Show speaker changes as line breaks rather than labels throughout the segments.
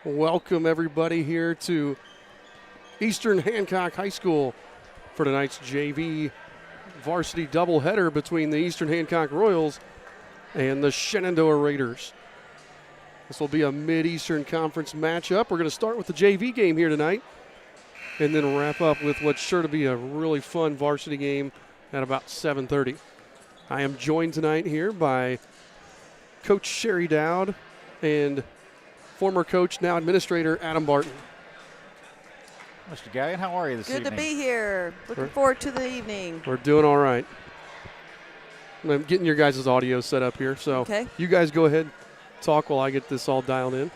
Welcome everybody here to Eastern Hancock High School for tonight's JV varsity doubleheader between the Eastern Hancock Royals and the Shenandoah Raiders. This will be a Mid-Eastern Conference matchup. We're going to start with the JV game here tonight and then wrap up with what's sure to be a really fun varsity game at about 7:30. I am joined tonight here by Coach Sherry Dowd and former coach, now administrator, Adam Barton.
Mr. Gallion, how are you this evening?
Good to be here. Looking forward to the evening.
We're doing all right. I'm getting your guys' audio set up here, so you guys go ahead, talk while I get this all dialed in.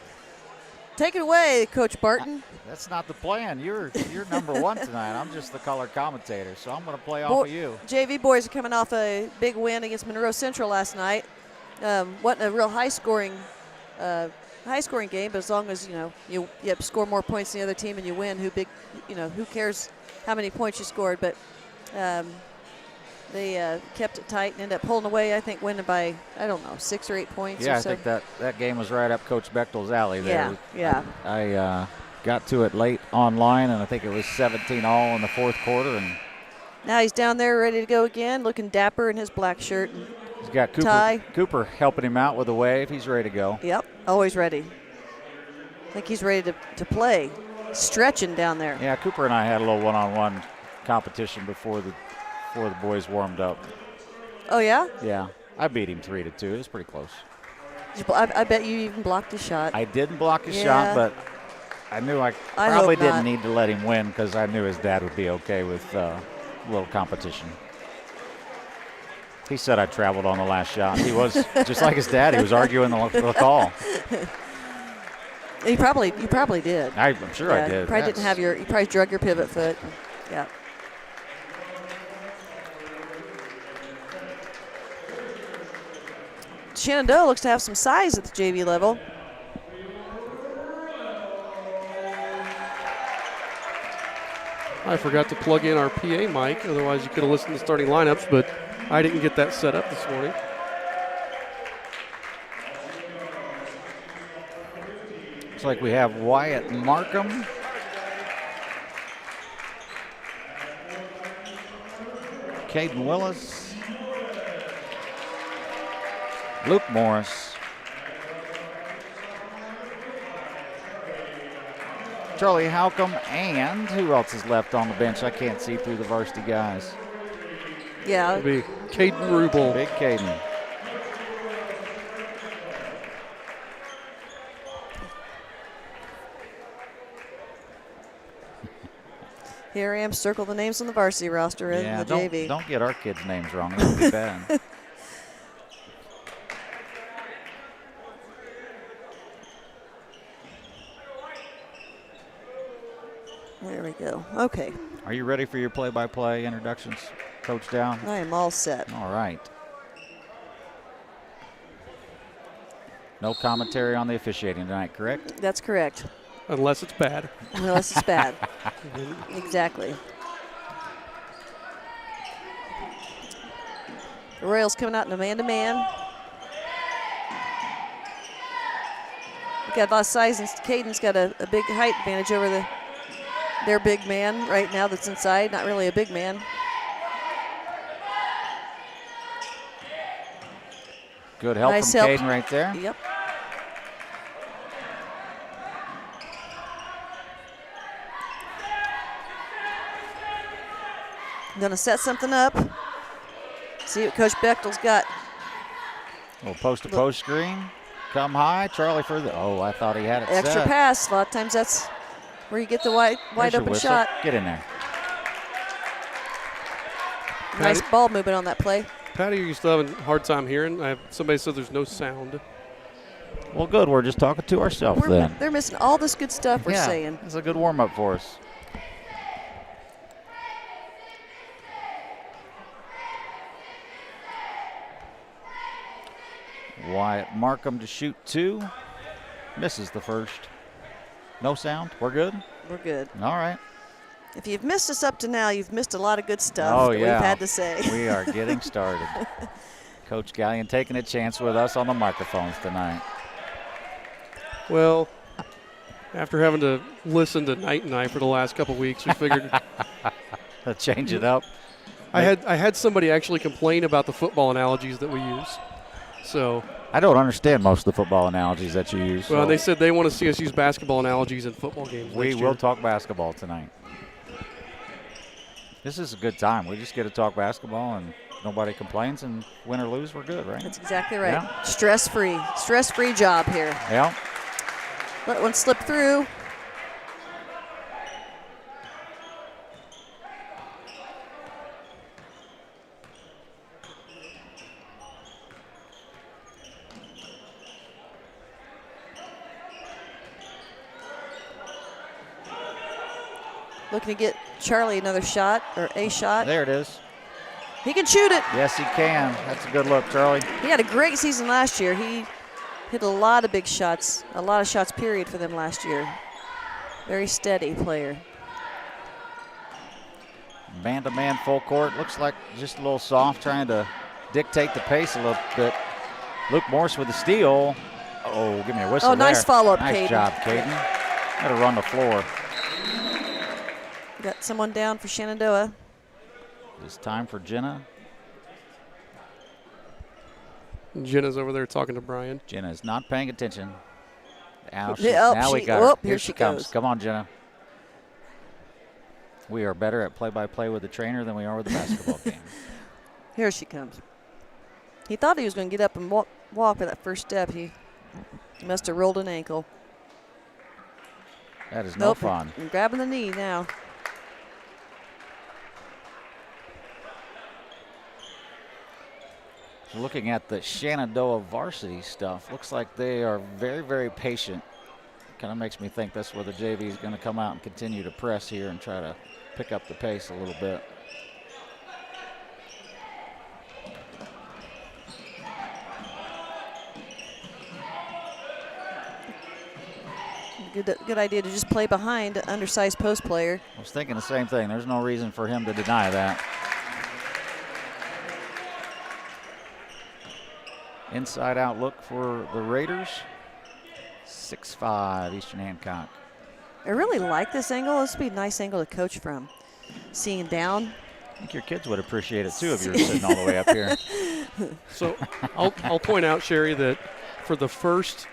Take it away, Coach Barton.
That's not the plan. You're number one tonight. I'm just the color commentator, so I'm going to play off of you.
JV boys are coming off a big win against Monroe Central last night. Wasn't a real high-scoring game, but as long as you score more points than the other team and you win, who cares how many points you scored? But they kept it tight and ended up pulling away. I think winning by 6 or 8 points.
Yeah,
or so.
I think that game was right up Coach Bechtel's alley there.
Yeah.
I got to it late online, and I think it was 17-all in the fourth quarter. And
now he's down there ready to go again, looking dapper in his black shirt and
he's got Cooper helping him out with a wave. He's ready to go.
Yep, always ready. I think he's ready to play. Stretching down there.
Yeah, Cooper and I had a little one-on-one competition before the boys warmed up.
Oh, yeah?
Yeah. I beat him 3-2. It was pretty close.
I bet you even blocked his shot.
I didn't block his shot, but I knew I probably didn't need to let him win because I knew his dad would be okay with a little competition. He said I traveled on the last shot. He was just like his dad. He was arguing the call.
You probably did.
I'm sure I did.
You probably didn't have you probably drug your pivot foot. Yeah. Shenandoah looks to have some size at the JV level.
I forgot to plug in our PA mic, otherwise you could have listened to the starting lineups, but I didn't get that set up this morning.
Looks like we have Wyatt Markham. Caden Willis. Luke Morris. Charlie Halcomb, and who else is left on the bench? I can't see through the varsity guys.
Yeah.
It'll be Caden Rubel.
Big Caden.
Here I am, circle the names on the varsity roster in the JV.
Don't get our kids' names wrong. That would be bad.
There we go. Okay.
Are you ready for your play-by-play introductions, Coach Down?
I am all set.
All right. No commentary on the officiating tonight, correct?
That's correct.
Unless it's bad.
Unless it's bad. Exactly. The Royals coming out in a man-to-man. Got a lot of size, and Caden's got a big height advantage over their big man right now that's inside. Not really a big man.
Good help
nice
from
help.
Caden right there.
Yep. Gonna set something up. See what Coach Bechtel's got.
Little post-to-post screen. Come high. Charlie for the. Oh, I thought he had it
Extra
set.
pass. A lot of times that's where you get the wide open
whistle.
shot.
Get in there.
Nice ball movement on that play.
Patty, are you still having a hard time hearing? Somebody said there's no sound.
Well, good. We're just talking to ourselves then.
They're missing all this good stuff we're saying.
It's a good warm-up for us. Wyatt Markham to shoot 2. Misses the first. No sound? We're good?
We're good.
All right.
If you've missed us up to now, you've missed a lot of good stuff that we've had to say.
We are getting started. Coach Gallion taking a chance with us on the microphones tonight.
Well, After having to listen to Night and I for the last couple weeks, we figured
change it up.
I had somebody actually complain about the football analogies that we use. So
I don't understand most of the football analogies that you use.
Well,
so
they said they want to see us use basketball analogies in football games.
we
next
will
year.
talk basketball tonight. This is a good time. We just get to talk basketball and nobody complains, and win or lose, we're good, right?
That's exactly right.
Yeah.
Stress-free job here.
Yeah.
Let one slip through. Looking to get Charlie another shot, or a shot.
There it is.
He can shoot it.
Yes, he can. That's a good look, Charlie.
He had a great season last year. He hit a lot of big shots, a lot of shots period for them last year. Very steady player.
Man-to-man full court. Looks like just a little soft, trying to dictate the pace a little bit. Luke Morse with the steal. Oh, give me a whistle.
Oh, nice
there.
follow-up,
Nice
Caden.
job, Caden. Got to run the floor.
Got someone down for Shenandoah.
It's time for Jenna.
Jenna's over there talking to Brian.
Jenna is not paying attention. Now,
Oh,
we got her.
here
She
she
comes.
goes.
Come on, Jenna. We are better at play-by-play with the trainer than we are with the basketball game.
Here she comes. He thought he was going to get up and walk for that first step. He must have rolled an ankle.
That is no fun.
I'm grabbing the knee now.
Looking at the Shenandoah varsity stuff, looks like they are very, very patient. Kind of makes me think that's where the JV is going to come out and continue to press here and try to pick up the pace a little bit.
Good idea to just play behind an undersized post player.
I was thinking the same thing. There's no reason for him to deny that. Inside out look for the Raiders. 6'5", Eastern Hancock.
I really like this angle. This would be a nice angle to coach from. Seeing down.
I think your kids would appreciate it too if you were sitting all the way up here.
So I'll point out, Sherry, that for the first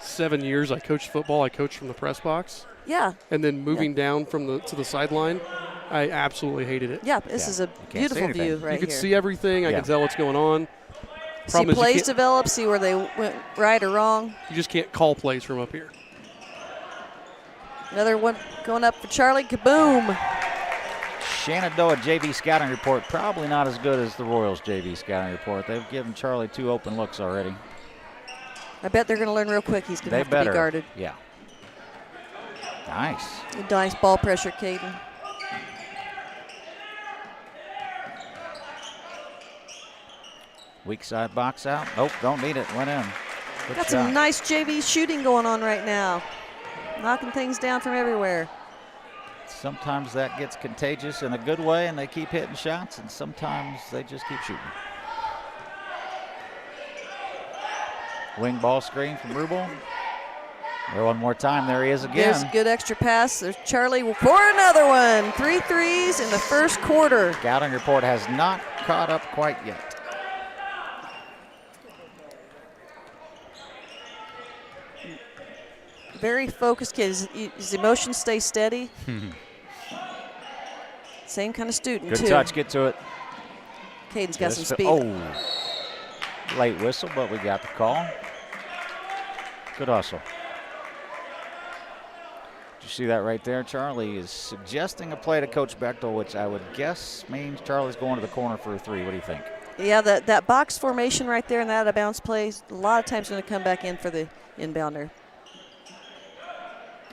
7 years I coached football, I coached from the press box.
Yeah.
And then moving down from to the sideline, I absolutely hated it.
Yeah, this is a beautiful view right here.
You can see everything. I can tell what's going on.
See plays develop, see where they went right or wrong.
You just can't call plays from up here.
Another one going up for Charlie. Kaboom.
Shenandoah JV scouting report, probably not as good as the Royals JV scouting report. They've given Charlie 2 open looks already.
I bet they're going to learn real quick. He's going to have to be guarded.
Yeah. Nice.
Nice ball pressure, Caden.
Weak side box out. Nope, don't need it. Went in. Good
Got
shot.
some nice JV shooting going on right now. Knocking things down from everywhere.
Sometimes that gets contagious in a good way and they keep hitting shots, and sometimes they just keep shooting. Wing ball screen from Rubel. There one more time. There he is again.
There's a good extra pass. There's Charlie for another one. 3 threes in the first quarter.
Scouting report has not caught up quite yet.
Very focused kid. His emotions stay steady. Same kind of student,
Good
too.
touch. Get to it.
Caden's got some speed.
Oh, late whistle, but we got the call. Good hustle. Did you see that right there? Charlie is suggesting a play to Coach Bechtel, which I would guess means Charlie's going to the corner for a 3. What do you think?
Yeah, that box formation right there and that out-of-bounds play, a lot of times going to come back in for the inbounder.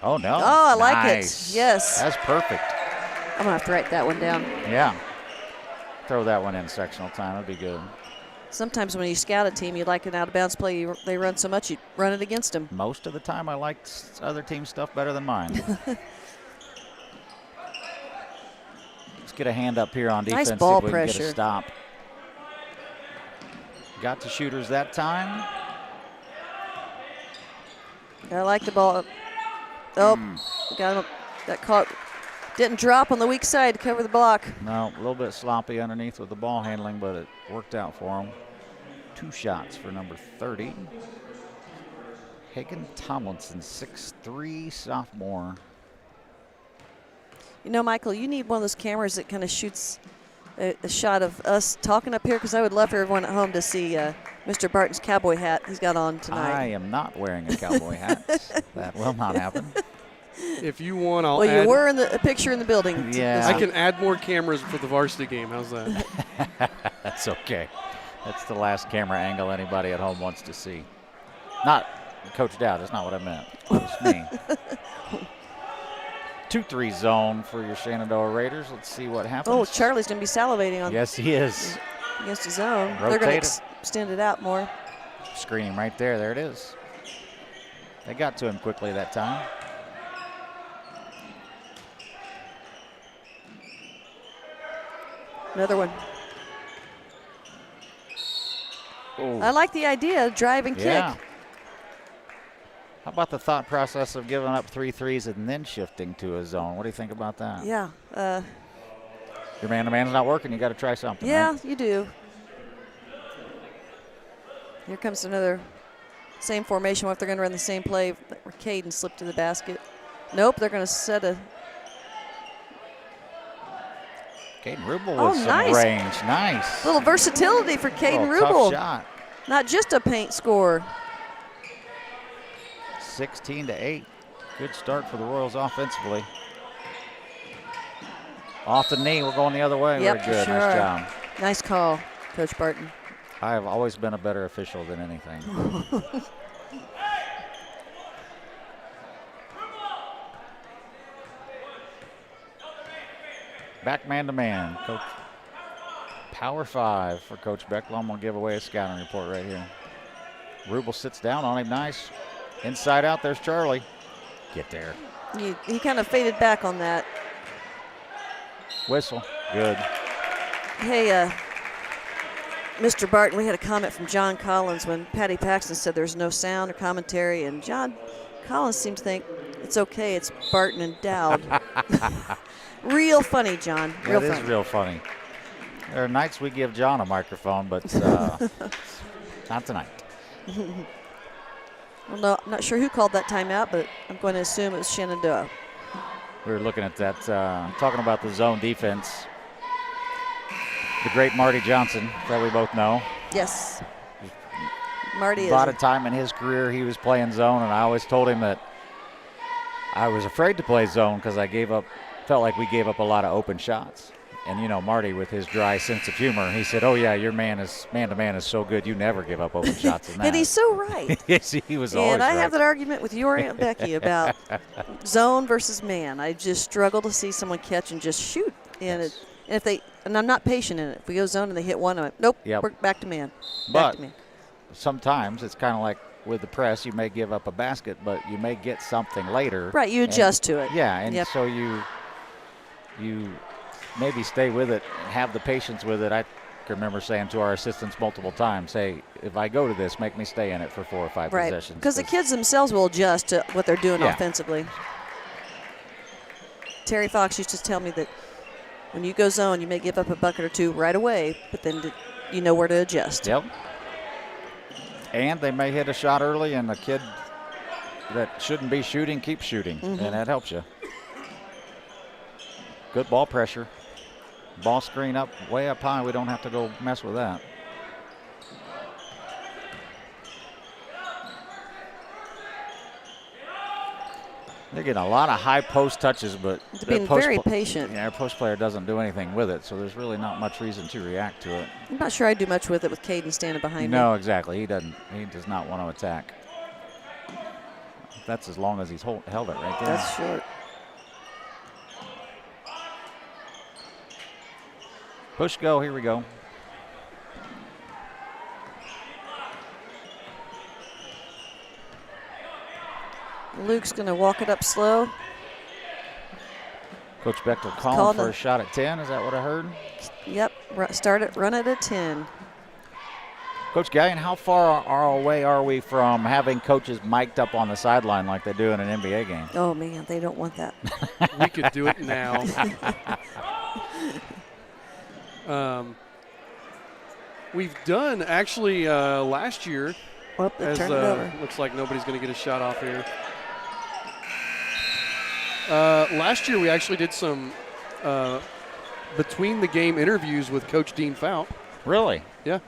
Oh, no.
Oh, I like
Nice.
it. Yes.
That's perfect.
I'm going to have to write that one down.
Yeah. Throw that one in sectional time. That'd be good.
Sometimes when you scout a team, you like an out-of-bounds play. They run so much, you run it against them.
Most of the time, I liked other team stuff better than mine. Let's get a hand up here on defense.
Nice ball
see if we can get
pressure.
a stop. Got the shooters that time.
I like the ball. Oh, got caught. Didn't drop on the weak side to cover the block.
No, a little bit sloppy underneath with the ball handling, but it worked out for him. 2 shots for number 30. Hagen Tomlinson, 6'3", sophomore.
You know, Michael, you need one of those cameras that kind of shoots a shot of us talking up here, because I would love for everyone at home to see Mr. Barton's cowboy hat he's got on tonight.
I am not wearing a cowboy hat. That will not happen.
If you want, I'll
well,
add.
you were in a picture in the building.
Yeah.
I can add more cameras for the varsity game. How's that?
That's okay. That's the last camera angle anybody at home wants to see. Not Coach Dowd. That's not what I meant. It was me. 2-3 zone for your Shenandoah Raiders. Let's see what happens.
Oh, Charlie's going to be salivating on.
Yes, he is.
Against his zone.
Rotate
They're going
it.
to extend it out more.
Screening right there. There it is. They got to him quickly that time.
Another one.
Oh.
I like the idea of drive and
Yeah.
kick.
How about the thought process of giving up 3 threes and then shifting to a zone? What do you think about that?
Yeah.
Your man-to-man's not working. You got to try something.
Yeah,
Right?
you do. Here comes another same formation. What if they're going to run the same play where Caden slipped to the basket? Nope, they're going to set a.
Caden Rubel
Oh,
with some
nice.
range. Nice.
Little versatility for Caden
Little
Rubel.
tough shot.
Not just a paint scorer.
16-8. Good start for the Royals offensively. Off the knee. We're going the other way.
Yep,
Very good.
sure
Nice
are.
job.
Nice call, Coach Barton.
I have always been a better official than anything. Back man-to-man. Coach. Power 5 for Coach Beckler. I'm going to give away a scouting report right here. Rubel sits down on him. Nice. Inside out, there's Charlie. Get there.
He kind of faded back on that.
Whistle. Good.
Hey, Mr. Barton, we had a comment from John Collins when Patty Paxton said there's no sound or commentary, and John Collins seemed to think it's okay, it's Barton and Dowd. Real funny, John. Real
That
funny.
is real funny. There are nights we give John a microphone, but not tonight.
Well, no, I'm not sure who called that timeout, but I'm going to assume it was Shenandoah.
We were looking at that, talking about the zone defense. The great Marty Johnson that we both know.
Yes. Marty
A lot
is.
of time in his career he was playing zone, and I always told him that I was afraid to play zone because felt like we gave up a lot of open shots. And, you know, Marty, with his dry sense of humor, he said, oh, yeah, your man-to-man is so good, you never give up open shots in that.
And he's so right.
Yes, he was always
And I
right.
have that argument with your Aunt Becky about zone versus man. I just struggle to see someone catch and just shoot. And, and I'm not patient in it. If we go zone and they hit one, I'm like, nope,
Yep.
we're back to man.
But
Back to man.
sometimes it's kind of like with the press, you may give up a basket, but you may get something later.
Right, you adjust to it.
Yeah, and
Yep.
so you maybe stay with it, have the patience with it. I can remember saying to our assistants multiple times, hey, if I go to this, make me stay in it for 4 or 5
Right,
possessions.
because the kids themselves will adjust to what they're doing
Yeah.
offensively. Terry Fox used to tell me that when you go zone, you may give up a bucket or two right away, but then you know where to adjust.
Yep. And they may hit a shot early, and the kid that shouldn't be shooting keeps shooting, and that helps you. Good ball pressure. Ball screen up, way up high. We don't have to go mess with that. They're getting a lot of high post touches, but
They're
their
being
post
very
pl-
patient.
Yeah, our post player doesn't do anything with it, so there's really not much reason to react to it.
I'm not sure I do much with it with Caden standing behind me.
No, exactly. He doesn't. He does not want to attack. That's as long as he's held it right there.
That's short.
Push go. Here we go.
Luke's going to walk it up slow.
Coach Beckler calling
called
for
a-
a shot at 10. Is that what I heard?
Yep, run it at 10.
Coach Gallion, how far away are we from having coaches mic'd up on the sideline like they do in an NBA game?
Oh, man, they don't want that.
We could do it now. We've done actually last year.
Well, they
As
turned it over.
looks like nobody's going to get a shot off here. Last year we actually did some between the game interviews with Coach Dean Fout.
Really?
Yeah.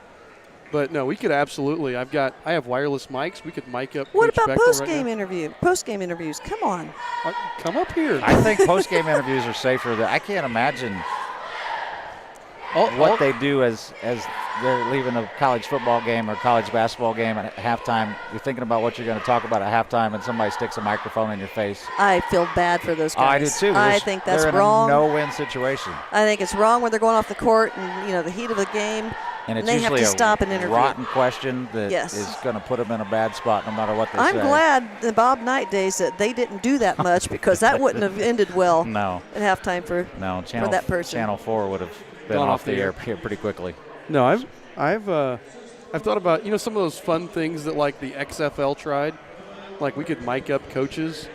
But no, we could absolutely. I have wireless mics. We could mic up.
What
Coach
about
Bechtel
post-game
right
interview? Post-game interviews. Come on.
now. Come up here.
I think post-game interviews are safer. I can't imagine what they do as they're leaving a college football game or college basketball game at halftime. You're thinking about what you're going to talk about at halftime, and somebody sticks a microphone in your face.
I feel bad for those guys.
I do too.
I think that's
they're
wrong.
in a no-win situation.
I think it's wrong when they're going off the court and, the heat of the game.
And it's
they have
usually
to stop an interview.
rotten question that is going to put them in a bad spot no matter what they say.
I'm glad the Bob Knight days that they didn't do that much because that wouldn't have ended well at halftime for that person.
Channel 4 would have been off the air pretty quickly.
No, I've thought about some of those fun things that like the XFL tried, like we could mic up coaches.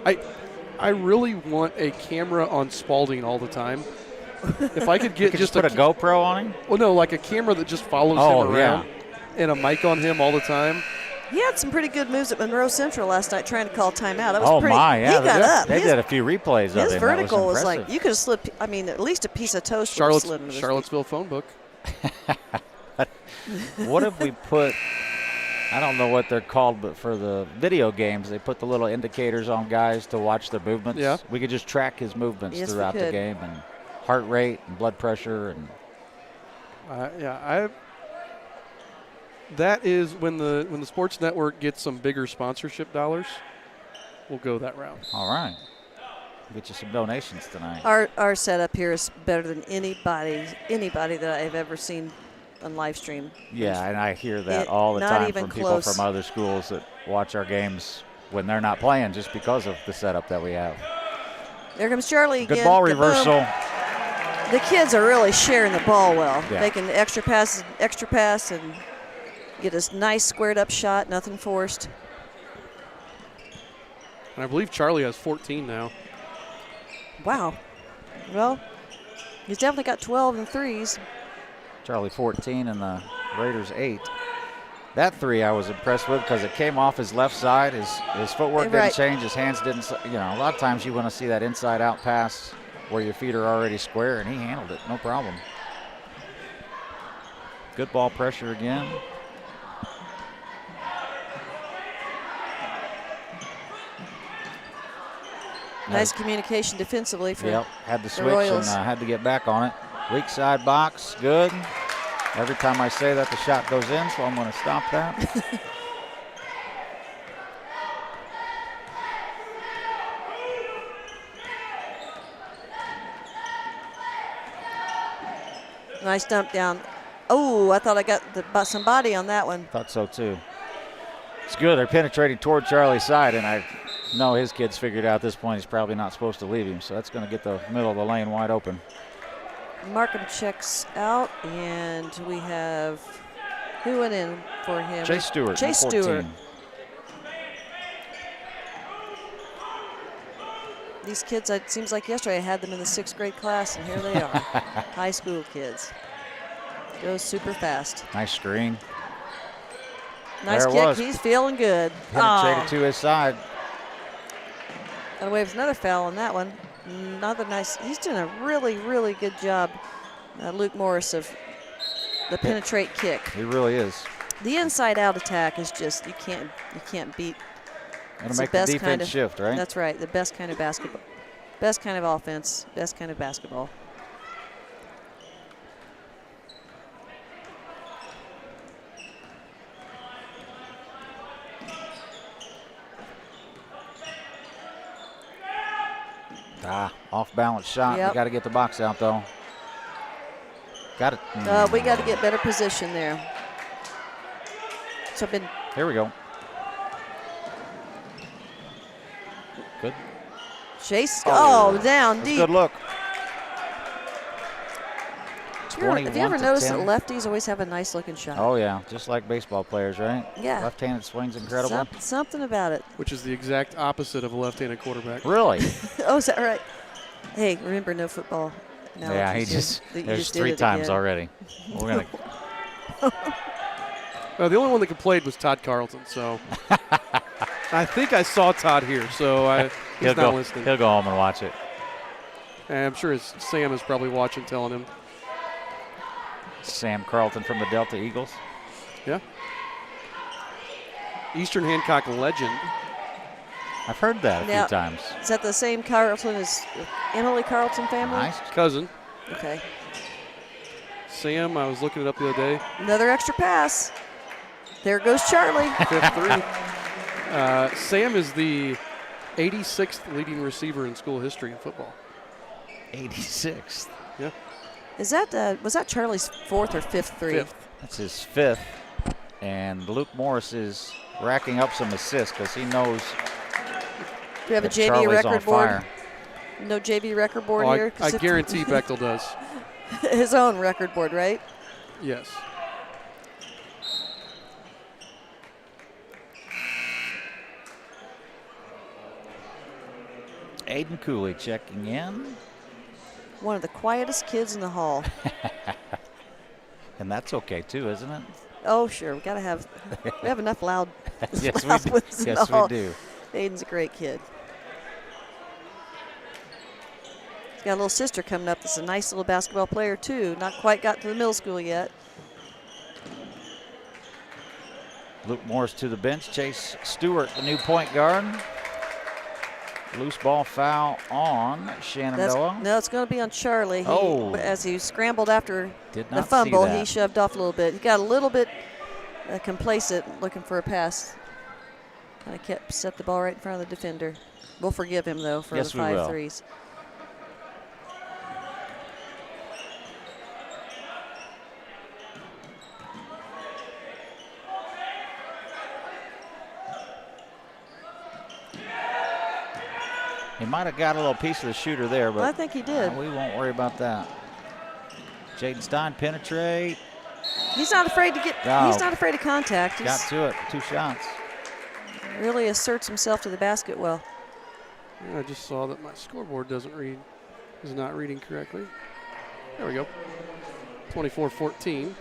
I really want a camera on Spalding all the time. If I could get
just put a GoPro on him?
Well, no, like a camera that just follows him around and a mic on him all the time.
He had some pretty good moves at Monroe Central last night trying to call timeout. That was
He
got up.
They did a few replays of it.
His vertical was
like,
you could have slipped, at least a piece of toast would have slid into his
Charlottesville phone book.
What if we put, I don't know what they're called, but for the video games, they put the little indicators on guys to watch their movements.
Yeah.
We could just track his movements throughout the game and heart rate and blood pressure and
that is when the sports network gets some bigger sponsorship dollars, we'll go that route.
All right. Get you some donations tonight.
Our setup here is better than anybody that I've ever seen on live stream.
Yeah, and I hear that all the time from people from other schools that watch our games when they're not playing just because of the setup that we have.
There comes Charlie again.
Good ball reversal.
The kids are really sharing the ball well.
Yeah.
They can extra pass, and get a nice squared up shot, nothing forced.
And I believe Charlie has 14 now.
Wow. Well, he's definitely got 12 and threes.
Charlie 14 and the Raiders 8. That three I was impressed with because it came off his left side. His footwork didn't change. His hands didn't. A lot of times you want to see that inside out pass where your feet are already square, and he handled it, no problem. Good ball pressure again.
Nice communication defensively for
had to
the
switch
Royals.
and had to get back on it. Weak side box, good. Every time I say that, the shot goes in, so I'm going to stop that.
Nice dump down. Oh, I thought I got some body on that one.
Thought so too. It's good. They're penetrating toward Charlie's side, and I know his kid's figured out at this point he's probably not supposed to leave him, so that's going to get the middle of the lane wide open.
Markham checks out, and we have who went in for him?
Chase Stewart.
Chase Stewart. These kids, it seems like yesterday I had them in the 6th grade class, and here they are, high school kids. Goes super fast.
Nice screen.
Nice kick. He's feeling good.
Penetrated to his side.
Got away with another foul on that one. Another nice. He's doing a really, really good job, Luke Morris, of the penetrate kick.
He really is.
The inside-out attack is just you can't beat.
It'll make the defense shift, right?
That's right. The best kind of basketball, best kind of offense, best kind of basketball.
Off balance shot.
Yep.
We got to get the box out though. Got it.
We got to get better position there. So
here we go. Good.
Chase. Oh, down deep.
Good look.
Have you ever
21 to
noticed
10.
that lefties always have a nice looking shot?
Oh, yeah, just like baseball players, right?
Yeah.
Left-handed swing's incredible.
Something about it.
Which is the exact opposite of a left-handed quarterback.
Really?
Oh, is that right? Hey, remember no football.
Yeah,
analogies.
there's 3 times already. We're going to.
The only one that complained was Todd Carlton, so I think I saw Todd here, so he's not listening.
He'll go home and watch it.
And I'm sure Sam is probably watching, telling him.
Sam Carlton from the Delta Eagles.
Yeah. Eastern Hancock legend.
I've heard that a few times.
Is that the same Carlton as Emily Carlton family?
Nice.
Cousin.
Okay.
Sam, I was looking it up the other day.
Another extra pass. There goes Charlie.
5'3". Sam is the 86th leading receiver in school history in football.
86th.
Yeah.
Was that Charlie's 4th or 5th three?
5th.
That's his 5th. And Luke Morris is racking up some assists because he knows
Do we have a
that
JV
Charlie's
record
on
board?
fire.
No JV record board
Well,
here?
I guarantee Bechtel does.
His own record board, right?
Yes.
Aiden Cooley checking in.
One of the quietest kids in the hall.
And that's okay too, isn't it?
Oh, sure. We have enough loud,
Yes,
loud
we do.
ones in the
Yes,
hall.
we do.
Aiden's a great kid. He's got a little sister coming up that's a nice little basketball player, too. Not quite got to the middle school yet.
Luke Morris to the bench. Chase Stewart, the new point guard. Loose ball foul on Shenandoah.
No, it's going to be on Charlie. As he scrambled after
Did
the
not
fumble,
see that.
he shoved off a little bit. He got a little bit complacent looking for a pass. Kind of set the ball right in front of the defender. We'll forgive him, though, for
Yes,
the
we
5
will.
threes.
He might have got a little piece of the shooter there, but
I think he did.
we won't worry about that. Jaden Stein penetrate.
He's not afraid to get.
No.
He's not afraid of contact.
Got
He's
to it. 2 shots.
really asserts himself to the basket well.
I just saw that my scoreboard is not reading correctly. There we go. 24-14.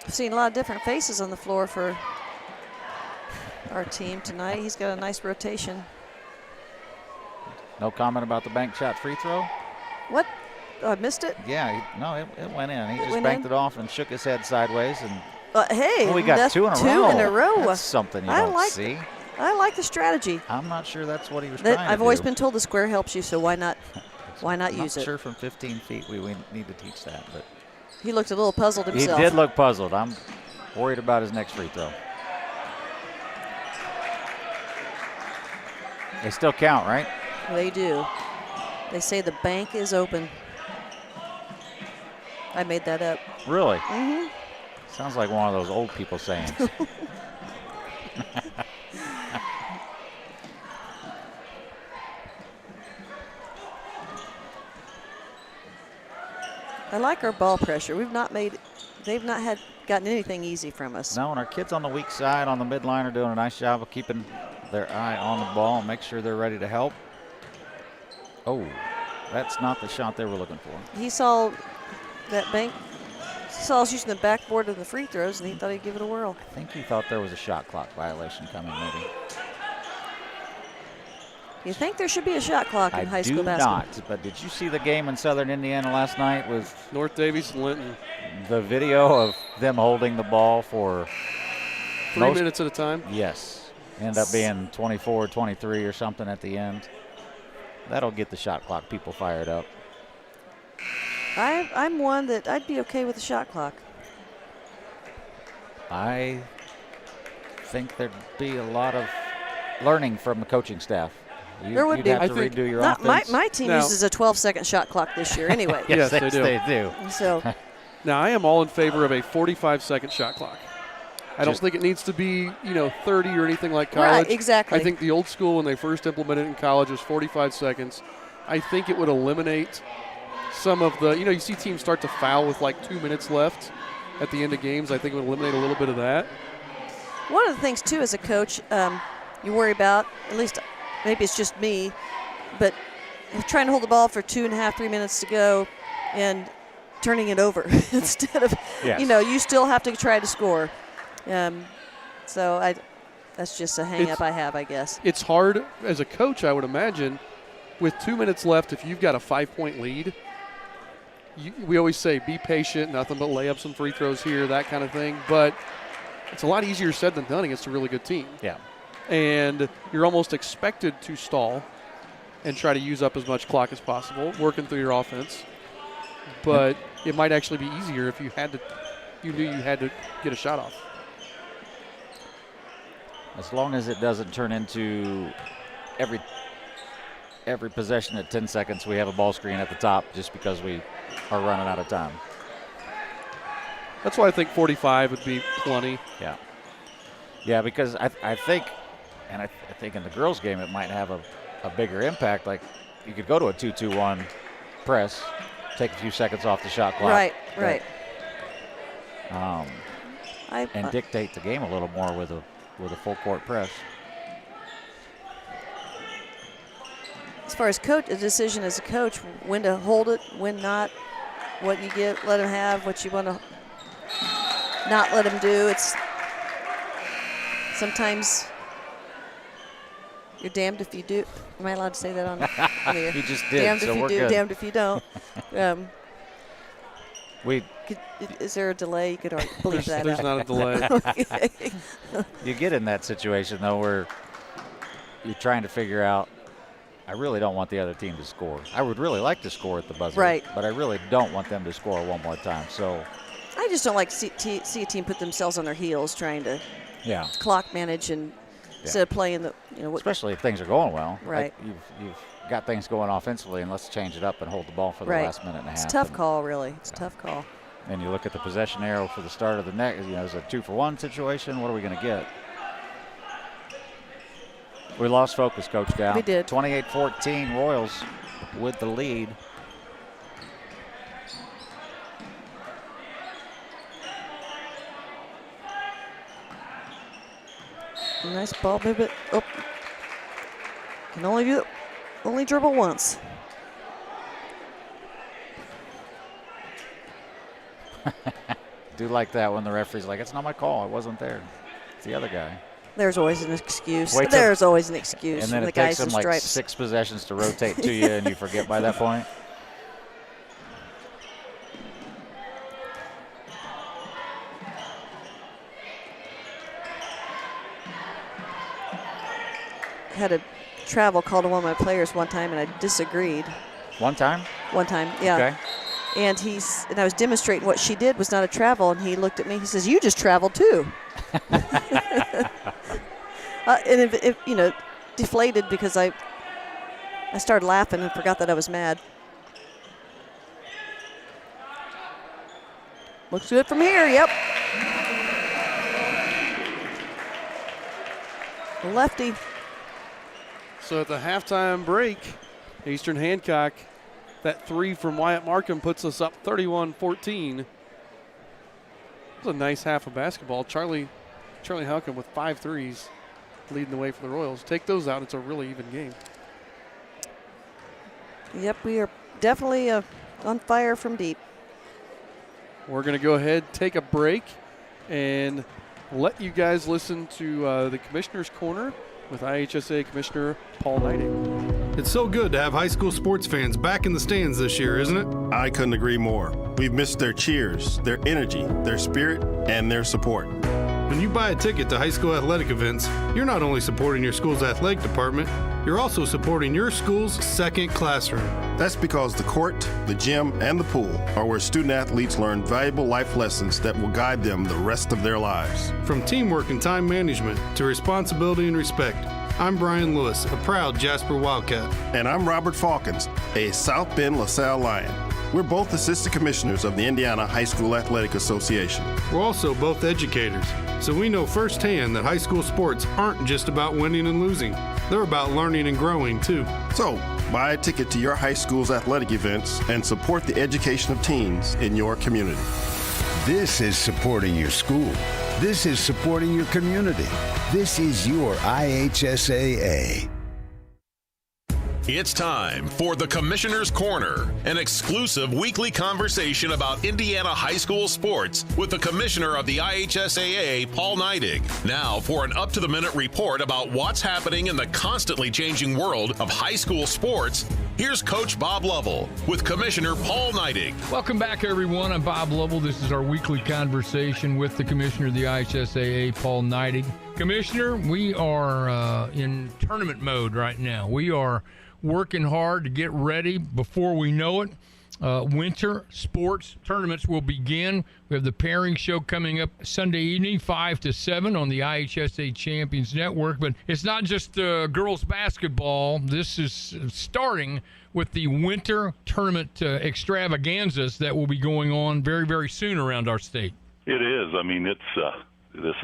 I've seen a lot of different faces on the floor for our team tonight. He's got a nice rotation.
No comment about the bank shot free throw?
What? Oh, I missed it?
Yeah, it went in. He just
went
banked
in?
it off and shook his head sideways. And
Hey,
we got
that's
2 in a row.
2 in a row.
That's something you
I
don't
like
see.
I like the strategy.
I'm not sure that's what he was trying to
I've always
do.
been told the square helps you, so why not
I'm
use
not
it?
sure from 15 feet we need to teach that. But
He looked a little puzzled himself.
he did look puzzled. I'm worried about his next free throw. They still count, right?
They do. They say the bank is open. I made that up.
Really?
Mm-hmm.
Sounds like one of those old people sayings.
I like our ball pressure. They've not gotten anything easy from us.
No, and our kids on the weak side on the midline are doing a nice job of keeping their eye on the ball and make sure they're ready to help. Oh, that's not the shot they were looking for.
He saw that bank. He saw us using the backboard of the free throws, and he thought he'd give it a whirl.
I think he thought there was a shot clock violation coming, maybe.
You think there should be a shot clock in high school
I
basketball?
do not, but did you see the game in Southern Indiana last night with
North Davies and Linton.
the video of them holding the ball for
3 minutes at a time.
Yes. Ended up being 24-23 or something at the end. That'll get the shot clock people fired up.
I'm one that I'd be okay with the shot clock.
I think there'd be a lot of learning from the coaching staff.
There would
you'd
be.
have
I
to
think
redo your
Not
offense.
my team
Now-
uses a 12-second shot clock this year anyway.
Yes, they do.
They do.
So
Now, I am all in favor of a 45-second shot clock. I don't think it needs to be, 30 or anything like college.
Right, exactly.
I think the old school, when they first implemented it in college, was 45 seconds. I think it would eliminate some of the, you see teams start to foul with like 2 minutes left at the end of games. I think it would eliminate a little bit of that.
One of the things, too, as a coach, you worry about, at least maybe it's just me, but trying to hold the ball for 2.5, 3 minutes to go and turning it over instead of,
yes.
You still have to try to score. So that's just a hang-up I have, I guess.
It's hard as a coach, I would imagine, with 2 minutes left, if you've got a 5-point lead. We always say be patient, nothing but lay up some free throws here, that kind of thing. But it's a lot easier said than done against a really good team.
Yeah.
And you're almost expected to stall and try to use up as much clock as possible, working through your offense. But it might actually be easier if you knew you had to get a shot off.
As long as it doesn't turn into every possession at 10 seconds, we have a ball screen at the top just because we are running out of time.
That's why I think 45 would be plenty.
Yeah. Yeah, because I think in the girls' game it might have a bigger impact. Like you could go to a 2-2-1 press, take a few seconds off the shot clock.
Right.
And dictate the game a little more with a full court press.
As far as a decision as a coach, when to hold it, when not, what you let him have, what you want to not let him do. It's sometimes you're damned if you do. Am I allowed to say that on here?
You just did,
damned
so
if you
we're
do,
good.
damned if you don't. Is there a delay? You could already believe that.
There's not a delay.
Okay.
You get in that situation, though, where you're trying to figure out, I really don't want the other team to score. I would really like to score at the buzzer,
Right.
But I really don't want them to score one more time. So
I just don't like to see a team put themselves on their heels trying to clock manage and instead of playing the
especially if things are going well.
Right.
Like you've got things going offensively, and let's change it up and hold the ball for the last minute and a half.
It's a tough call, really. It's a tough call.
And you look at the possession arrow for the start of the next. It's a 2-for-1 situation. What are we going to get? We lost focus, Coach Dow.
We did.
28-14, Royals with the lead.
Nice ball movement. Oh. Can only dribble once.
Do like that when the referee's like, it's not my call. I wasn't there. It's the other guy.
There's always an excuse.
Wait till-
There's always an excuse
And
from
then
the
it takes
guys in
them like
stripes.
6 possessions to rotate to you, and you forget by that point.
Had a travel call to one of my players one time, and I disagreed.
One time?
One time, yeah.
Okay.
And I was demonstrating what she did was not a travel, and he looked at me. He says, "You just traveled too." And if deflated because I started laughing and forgot that I was mad. Looks good from here. Yep. Lefty.
So at the halftime break, Eastern Hancock, that 3 from Wyatt Markham puts us up 31-14. It was a nice half of basketball. Charlie Halcomb with 5 threes leading the way for the Royals. Take those out, it's a really even game.
Yep, we are definitely on fire from deep.
We're going to go ahead, take a break, and let you guys listen to the Commissioner's Corner with IHSA Commissioner Paul Knighting.
It's so good to have high school sports fans back in the stands this year, isn't it?
I couldn't agree more. We've missed their cheers, their energy, their spirit, and their support.
When you buy a ticket to high school athletic events, you're not only supporting your school's athletic department, you're also supporting your school's second classroom.
That's because the court, the gym, and the pool are where student athletes learn valuable life lessons that will guide them the rest of their lives.
From teamwork and time management to responsibility and respect, I'm Brian Lewis, a proud Jasper Wildcat.
And I'm Robert Falkins, a South Bend LaSalle Lion. We're both assistant commissioners of the Indiana High School Athletic Association.
We're also both educators, so we know firsthand that high school sports aren't just about winning and losing. They're about learning and growing, too.
So, buy a ticket to your high school's athletic events and support the education of teens in your community.
This is supporting your school. This is supporting your community. This is your IHSAA.
It's time for the Commissioner's Corner, an exclusive weekly conversation about Indiana high school sports with the Commissioner of the IHSAA, Paul Neidig. Now for an up-to-the-minute report about what's happening in the constantly changing world of high school sports, here's Coach Bob Lovell with Commissioner Paul Neidig.
Welcome back, everyone. I'm Bob Lovell. This is our weekly conversation with the Commissioner of the IHSAA, Paul Neidig. Commissioner, we are in tournament mode right now. We are working hard to get ready before we know it. Winter sports tournaments will begin. We have the pairing show coming up Sunday evening, 5 to 7 on the IHSA Champions Network. But it's not just girls basketball. This is starting with the winter tournament extravaganzas that will be going on very, very soon around our state.
It is. I mean, this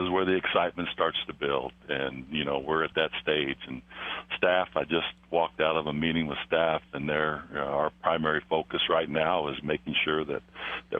is where the excitement starts to build, and we're at that stage. And staff, I just walked out of a meeting with staff, and our primary focus right now is making sure that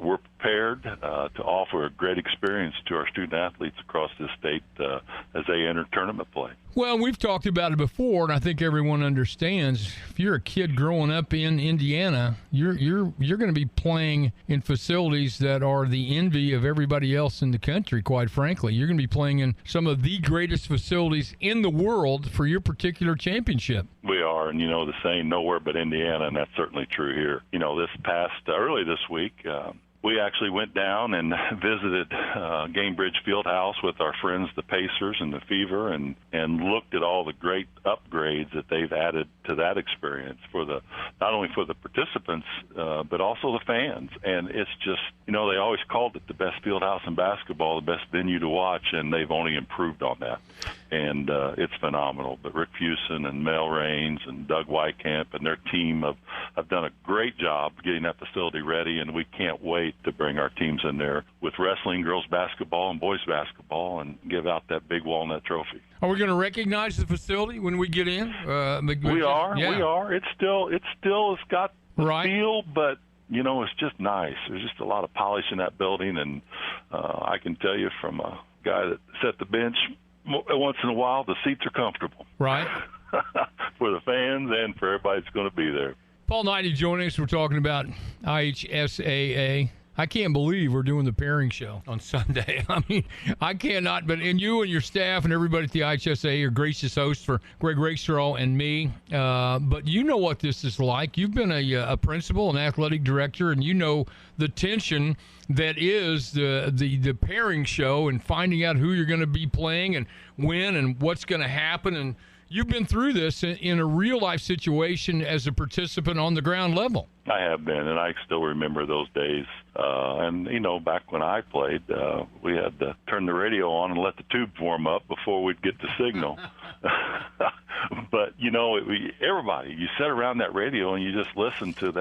we're prepared to offer a great experience to our student athletes across this state as they enter tournament play.
Well, we've talked about it before, and I think everyone understands. If you're a kid growing up in Indiana, you're going to be playing in facilities that are the envy of everybody else in the country, quite frankly. You're going to be playing in some of the greatest facilities in the world for your particular championship.
We are, and the saying, nowhere but Indiana, and that's certainly true here. Early this week, we actually went down and visited Gamebridge Fieldhouse with our friends, the Pacers and the Fever, and looked at all the great upgrades that they've added to that experience not only for the participants, but also the fans. And it's just, they always called it the best fieldhouse in basketball, the best venue to watch, and they've only improved on that. And it's phenomenal. But Rick Fuson and Mel Raines and Doug Wykamp and their team have done a great job getting that facility ready, and we can't wait to bring our teams in there with wrestling, girls basketball, and boys basketball and give out that big walnut trophy.
Are we going to recognize the facility when we get in?
We are. It's got the feel, but it's just nice. There's just a lot of polish in that building, and I can tell you from a guy that sat the bench once in a while, the seats are comfortable.
Right.
For the fans and for everybody that's going to be there.
Paul Neidig joining us. We're talking about IHSAA. I can't believe we're doing the pairing show on Sunday. I mean, I cannot. And you and your staff and everybody at the IHSAA are gracious hosts for Greg Rakestraw and me. But you know what this is like. You've been a principal, an athletic director, and you know the tension that is the pairing show and finding out who you're going to be playing and when and what's going to happen. And you've been through this in a real-life situation as a participant on the ground level.
I have been, and I still remember those days. Back when I played, we had to turn the radio on and let the tubes warm up before we'd get the signal. But, everybody, you sat around that radio and you just listened to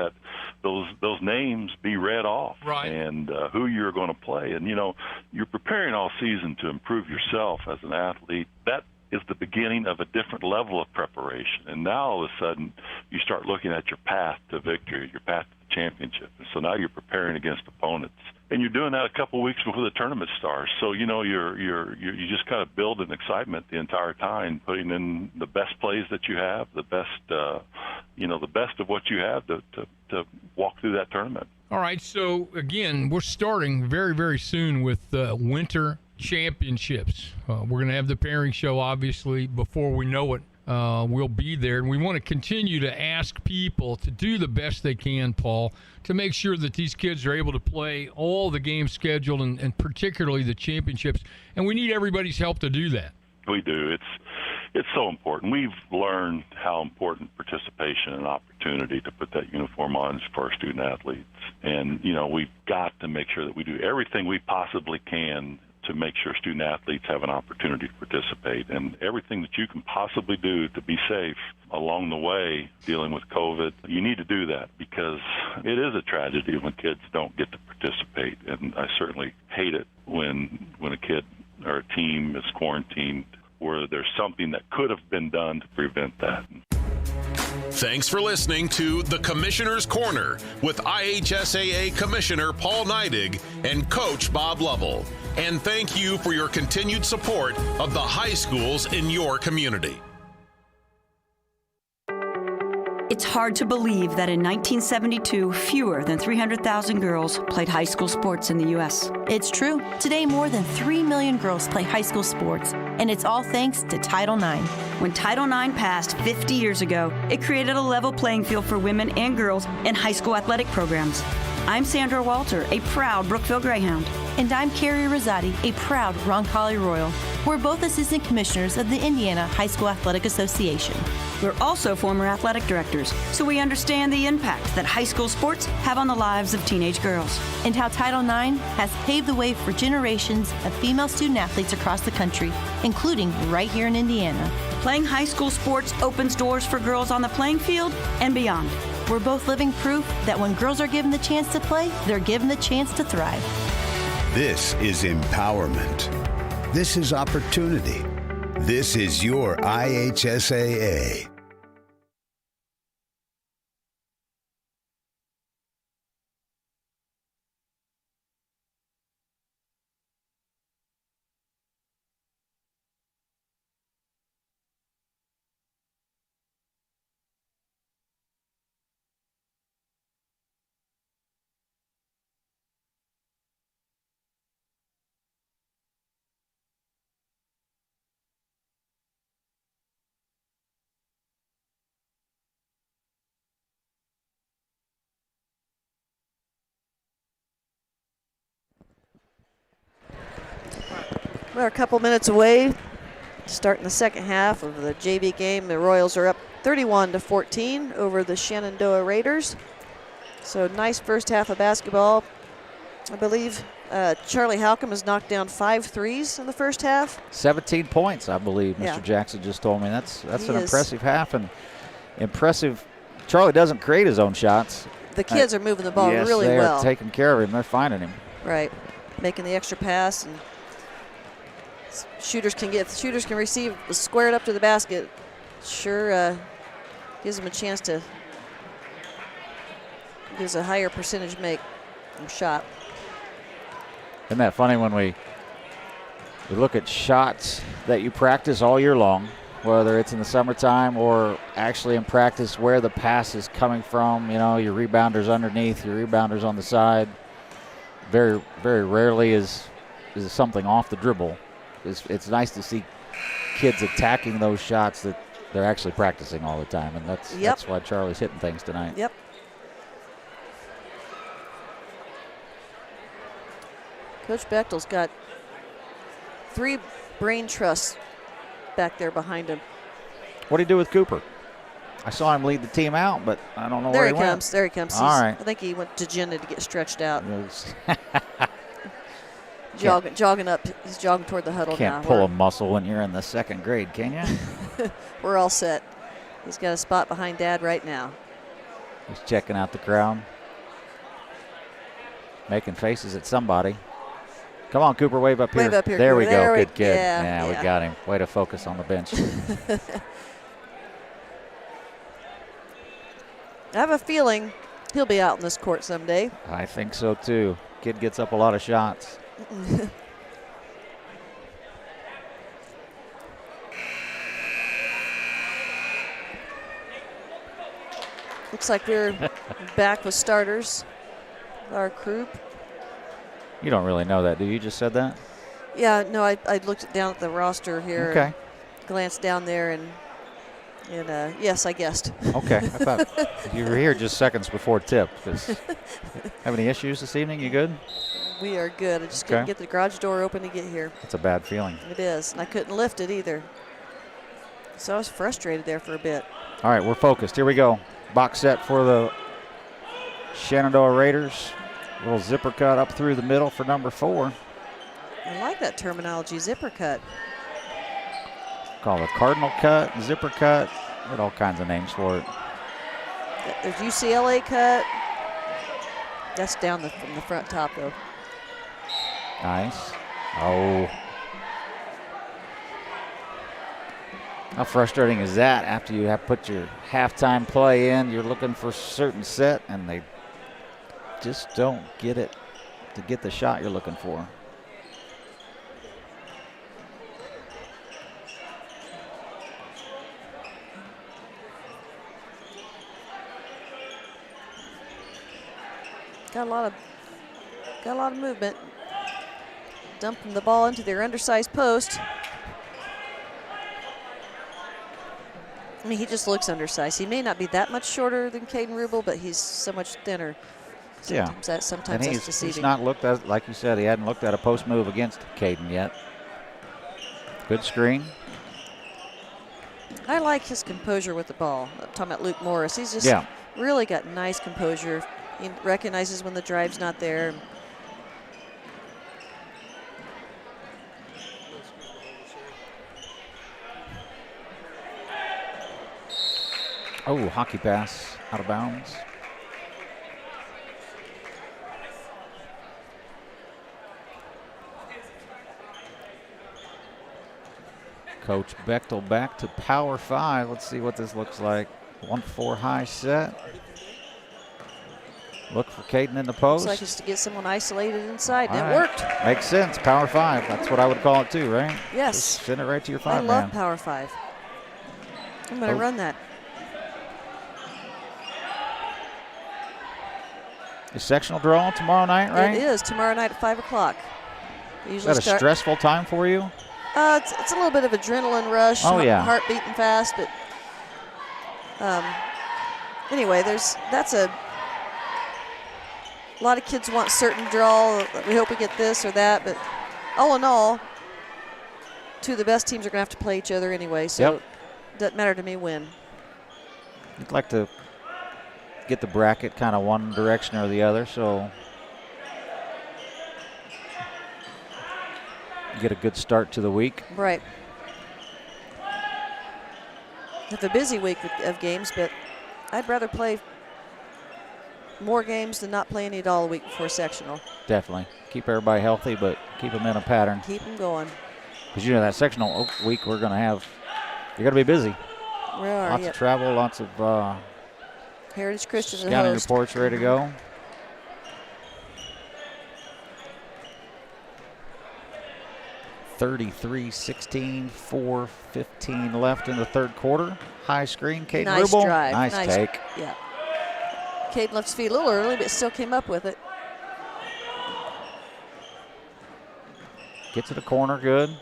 those names be read off.
Right.
And who you're going to play. And, you're preparing all season to improve yourself as an athlete. That is the beginning of a different level of preparation. And now all of a sudden you start looking at your path to victory, your path to the championship. And so now you're preparing against opponents. And you're doing that a couple of weeks before the tournament starts. So, you just kind of build an excitement the entire time, putting in the best plays that you have, the best of what you have to walk through that tournament.
All right. So, again, we're starting very, very soon with winter championships. We're going to have the pairing show, obviously, before we know it. We'll be there. And we want to continue to ask people to do the best they can, Paul, to make sure that these kids are able to play all the games scheduled and particularly the championships. And we need everybody's help to do that.
We do. It's so important. We've learned how important participation and opportunity to put that uniform on is for our student athletes. And, we've got to make sure that we do everything we possibly can to make sure student athletes have an opportunity to participate. And everything that you can possibly do to be safe along the way dealing with COVID, you need to do that, because it is a tragedy when kids don't get to participate. And I certainly hate it when a kid or a team is quarantined where there's something that could have been done to prevent that.
Thanks for listening to The Commissioner's Corner with IHSAA Commissioner Paul Neidig and Coach Bob Lovell. And thank you for your continued support of the high schools in your community.
It's hard to believe that in 1972, fewer than 300,000 girls played high school sports in the U.S.
It's true. Today, more than 3 million girls play high school sports, and it's all thanks to Title IX.
When Title IX passed 50 years ago, it created a level playing field for women and girls in high school athletic programs. I'm Sandra Walter, a proud Brookville Greyhound.
And I'm Carrie Rosati, a proud Roncalli Royal. We're both assistant commissioners of the Indiana High School Athletic Association.
We're also former athletic directors, so we understand the impact that high school sports have on the lives of teenage girls.
And how Title IX has paved the way for generations of female student athletes across the country, including right here in Indiana.
Playing high school sports opens doors for girls on the playing field and beyond.
We're both living proof that when girls are given the chance to play, they're given the chance to thrive.
This is empowerment. This is opportunity. This is your IHSAA.
We're a couple minutes away, starting the second half of the JV game. The Royals are up 31-14 over the Shenandoah Raiders. So nice first half of basketball. I believe Charlie Halcomb has knocked down 5 threes in the first half.
17 points, I believe.
Yeah.
Mr. Jackson just told me. That's an
He
impressive half, and impressive. Charlie doesn't create his own shots.
The kids are moving the ball
yes,
really
they
well.
are taking care of him. They're finding him.
Right, making the extra pass, and shooters can receive squared up to the basket. Sure gives them a chance to gives a higher percentage make from shot.
Isn't that funny when we look at shots that you practice all year long, whether it's in the summertime or actually in practice, where the pass is coming from. You know, your rebounder's underneath, your rebounder's on the side. Very, very rarely is something off the dribble. It's nice to see kids attacking those shots that they're actually practicing all the time, and that's why Charlie's hitting things tonight.
Yep. Coach Bechtel's got 3 brain trusts back there behind him.
What do you do with Cooper? I saw him lead the team out, but I don't know where he went.
There he comes.
All right.
I think he went to Jenna to get stretched out. Jogging up. He's jogging toward the huddle now.
Can't pull a muscle when you're in the second grade, can you?
We're all set. He's got a spot behind Dad right now.
He's checking out the crowd, making faces at somebody. Come on, Cooper, wave up here.
Wave up here,
there
Cooper.
we go. Good kid.
Yeah,
we got him. Way to focus on the bench.
I have a feeling he'll be out in this court someday.
I think so, too. Kid gets up a lot of shots.
Looks like we're back with starters. Our group.
You don't really know that, do you? You just said that?
Yeah, no, I looked down at the roster here.
Okay.
Glanced down there, and yes, I guessed.
Okay. I thought you were here just seconds before tip. Have any issues this evening? You good?
We are good. I just couldn't get the garage door open to get here.
It's a bad feeling.
It is, and I couldn't lift it either. So I was frustrated there for a bit.
All right, we're focused. Here we go. Box set for the Shenandoah Raiders. Little zipper cut up through the middle for number 4.
I like that terminology, zipper cut.
Call it a cardinal cut, zipper cut. Got all kinds of names for it.
There's UCLA cut. That's down from the front top, though.
Nice. Oh. How frustrating is that after you have put your halftime play in, you're looking for a certain set, and they just don't get it to get the shot you're looking for.
Got a lot of movement. Dumping the ball into their undersized post. I mean, he just looks undersized. He may not be that much shorter than Caden Rubel, but he's so much thinner. Sometimes
and
that's deceiving.
He's not looked at, like you said, he hadn't looked at a post move against Caden yet. Good screen.
I like his composure with the ball. I'm talking about Luke Morris. He's just really got nice composure. He recognizes when the drive's not there.
Oh, hockey pass out of bounds. Coach Bechtel back to power 5. Let's see what this looks like. 1-4 high set. Look for Caden in the post.
Looks like it's to get someone isolated inside.
All
That
right.
worked.
Makes sense. Power 5. That's what I would call it too, right?
Yes.
Just send it right to your
I
5
love
man.
power 5. I'm going to run that.
The sectional draw tomorrow night, right?
It is tomorrow night at 5 o'clock.
Is that a stressful time for you?
It's a little bit of adrenaline rush.
Oh, yeah.
Heart beating fast, but anyway, that's a lot of kids want certain draw. We hope we get this or that, but all in all, two of the best teams are going to have to play each other anyway, so it doesn't matter to me when.
I'd like to get the bracket kind of one direction or the other, so get a good start to the week.
Right. Have a busy week of games, but I'd rather play more games than not play any at all a week before sectional.
Definitely. Keep everybody healthy, but keep them in a pattern.
Keep them going.
Because you know that sectional week we're going to have, you're going to be busy.
We are,
Lots of travel, lots of
Heritage Christian
scouting
host.
reports ready to go. (33-16), 4:15 left in the third quarter. High screen, Caden
Nice
Rubel.
drive.
Nice take.
Yeah. Caden left his feet a little early, but still came up with it.
Get to the corner, good.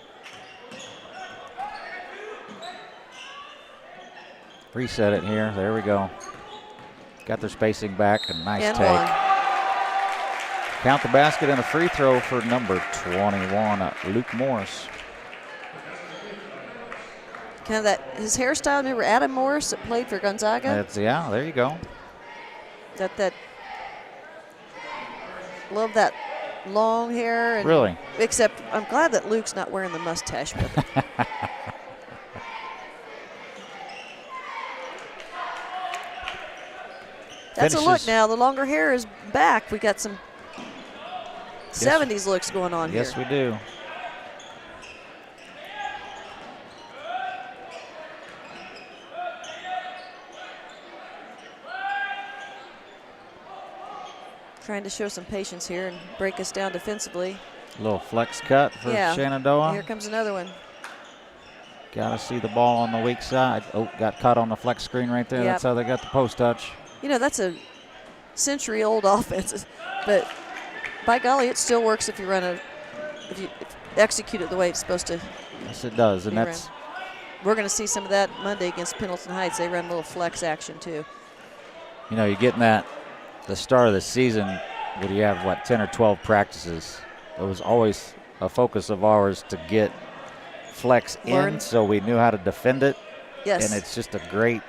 Reset it here. There we go. Got their spacing back. A nice
And
take.
one.
Count the basket and a free throw for number 21, Luke Morris.
Kind of that, his hairstyle, remember Adam Morris that played for Gonzaga?
There you go.
Love that long hair. And
Really?
Except I'm glad that Luke's not wearing the mustache with it. That's a look now. The longer hair is back. We got some 70s looks going on here.
Yes, we do.
Trying to show some patience here and break us down defensively.
A little flex cut for Shenandoah.
Here comes another one.
Got to see the ball on the weak side. Oh, got caught on the flex screen right there.
Yep.
That's how they got the post touch.
You know, that's a century-old offense, but by golly, it still works if you execute it the way it's supposed to.
Yes, it does, and
that's. We're going to see some of that Monday against Pendleton Heights. They run a little flex action too.
You know, you're getting that the start of the season when you have, what, 10 or 12 practices. It was always a focus of ours to get flex in so we knew how to defend it.
Yes.
And it's just a great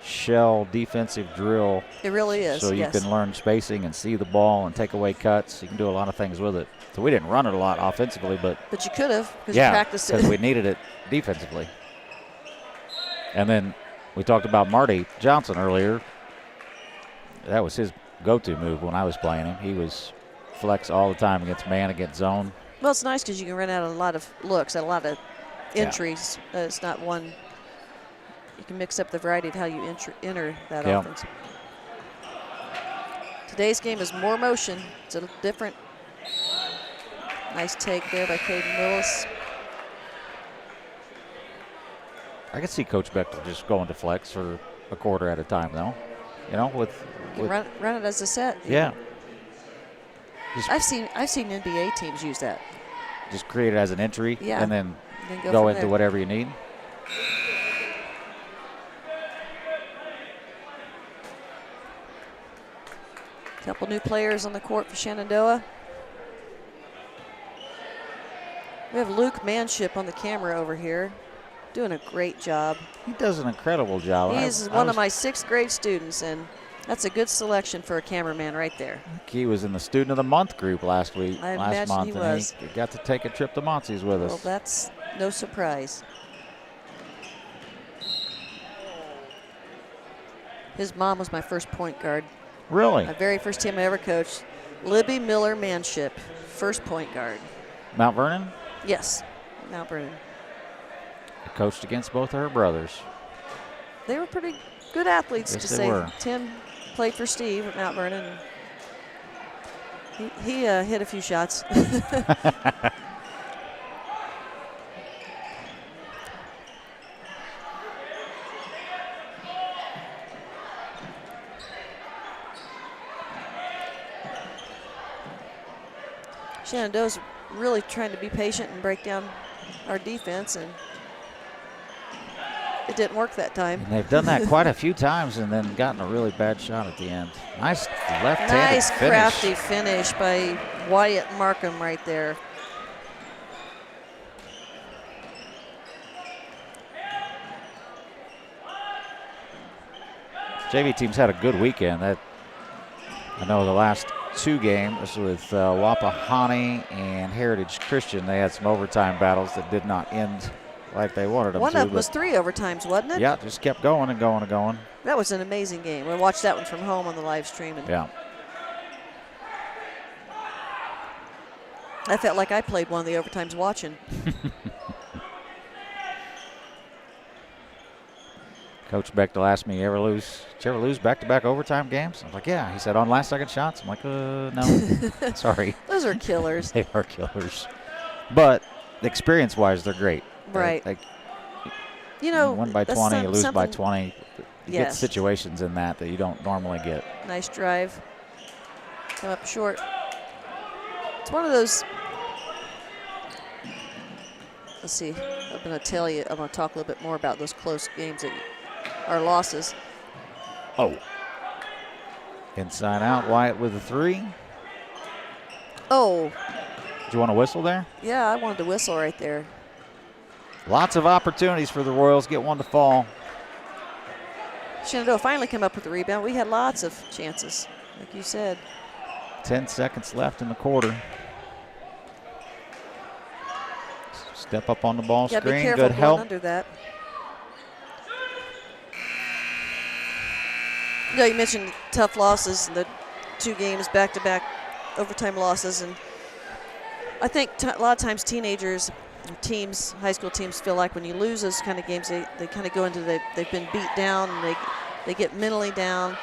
shell defensive drill.
It really is.
So you can learn spacing and see the ball and take away cuts. You can do a lot of things with it. So we didn't run it a lot offensively, but
you could have because you practiced it.
because we needed it defensively. And then we talked about Marty Johnson earlier. That was his go-to move when I was playing him. He was flex all the time against man, against zone.
Well, it's nice because you can run out a lot of looks, a lot of entries. It's not one. You can mix up the variety of how you enter that offense. Today's game is more motion. It's a different. Nice take there by Caden Willis.
I could see Coach Bechtel just going to flex for a quarter at a time, though. You know, with
run it as a set.
Yeah.
I've seen NBA teams use that.
Just create it as an entry, and then
go
into whatever you need.
Couple new players on the court for Shenandoah. We have Luke Manship on the camera over here, doing a great job.
He does an incrable job.
He's one of my 6th grade students, and that's a good selection for a cameraman right there.
He was in the Student of the Month group last month.
He was.
He got to take a trip to Monsi's with us.
Well, that's no surprise. His mom was my first point guard.
Really?
My very first team I ever coached. Libby Miller Manship, first point guard.
Mount Vernon?
Yes, Mount Vernon.
I coached against both of her brothers.
They were pretty good athletes,
yes,
to say.
Were.
Tim played for Steve at Mount Vernon. He hit a few shots. Shenandoah's really trying to be patient and break down our defense, and it didn't work that time.
And they've done that quite a few times and then gotten a really bad shot at the end. Nice left-handed finish.
Crafty finish by Wyatt Markham right there.
JV team's had a good weekend. I know the last 2 games with Wapahani and Heritage Christian, they had some overtime battles that did not end like they wanted them to.
One of them was 3 overtimes, wasn't it?
Yeah, just kept going and going and going.
That was an amazing game. We watched that one from home on the live stream. And
yeah.
I felt like I played one of the overtimes watching.
Coach Bechtel asked me, did you ever lose back-to-back overtime games? I was like, yeah. He said, on last-second shots? I'm like, no, sorry.
Those are killers.
They are killers. But experience-wise, they're great.
Right.
You win by 20, you lose by 20. You get situations in that you don't normally get.
Nice drive. Come up short. It's one of those. Let's see. I'm going to talk a little bit more about those close games that are losses.
Oh. Inside out, Wyatt with a 3.
Oh.
Did you want to whistle there?
Yeah, I wanted to whistle right there.
Lots of opportunities for the Royals. Get one to fall.
Shenandoah finally came up with the rebound. We had lots of chances, like you said.
10 seconds left in the quarter. Step up on the ball screen.
Be careful
good help.
Under that. You mentioned tough losses, the 2 games back-to-back overtime losses, and I think a lot of times teenagers, teams, high school teams feel like when you lose those kind of games, they kind of go into they've been beat down and they get mentally down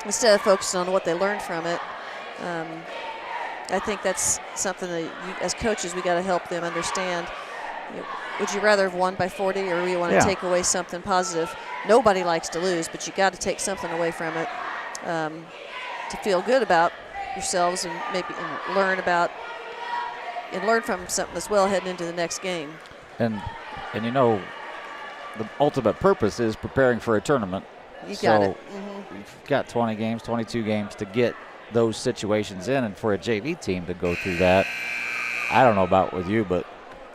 instead of focusing on what they learned from it. I think that's something that as coaches we got to help them understand. Would you rather have won by 40 or do you want to take away something positive? Nobody likes to lose, but you got to take something away from it to feel good about yourselves and maybe learn from something as well heading into the next game.
And the ultimate purpose is preparing for a tournament.
You got it.
You've got 20 games, 22 games to get those situations in, and for a JV team to go through that, I don't know about with you, but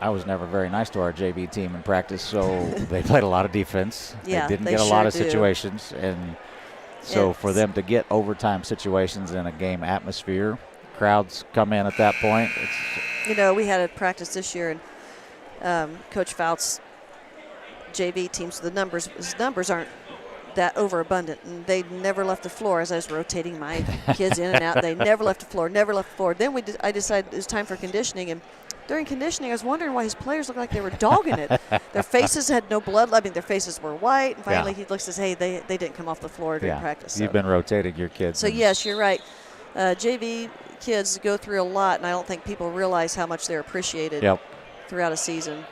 I was never very nice to our JV team in practice, so they played a lot of defense.
Yeah,
they didn't
they
get a
sure
lot of
do.
situations, and so for them to get overtime situations in a game atmosphere, crowds come in at that point.
We had a practice this year, and Coach Fouts' JV teams, his numbers aren't that overabundant, and they never left the floor as I was rotating my kids in and out. They never left the floor. Then I decided it was time for conditioning, and during conditioning, I was wondering why his players looked like they were dogging it. Their faces had no blood. I mean, their faces were white. And finally, he looks and says, hey, they didn't come off the floor during practice.
You've been rotating your kids.
So, yes, you're right. JV kids go through a lot, and I don't think people realize how much they're appreciated throughout a season.